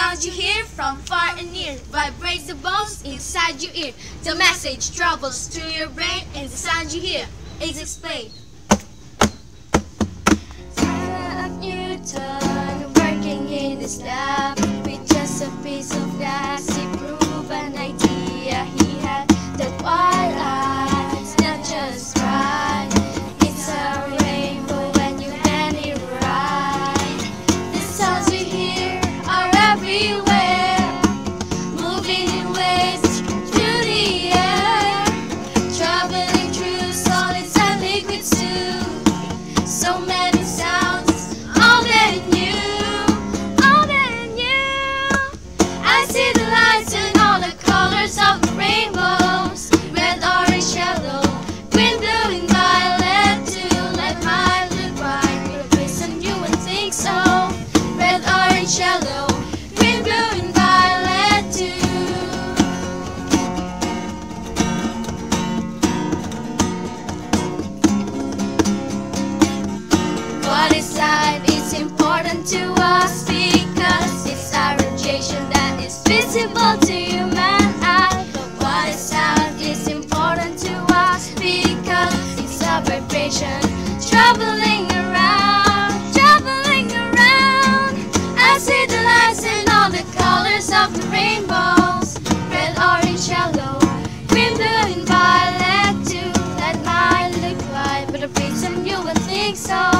sounds you hear from far and near vibrates the bones inside your ear. The message travels through your brain, and the sound you hear is explained. Isaac Newton, working in his lab with just a piece of glass, he proved an idea he had, that while light's not just bright, it's a rainbow when you bend it right. The sounds you hear are everywhere, moving in waves through the air, traveling through solids and liquids too. So many sounds, all that new, all that new. I see the lights and all the colors of the rainbows, red, orange, yellow, green, blue, and violet too. Like mine look right, but listen you and think so. Red, orange, yellow, green, blue, and violet too. What is light is important to us because it's our radiation that is visible to human eye. But what is sound is important to us because it's our vibration traveling around, traveling around. I see the lights and all the colors of the rainbows, red, orange, yellow, green, blue, and violet too. That might look right, but the reason you would think so.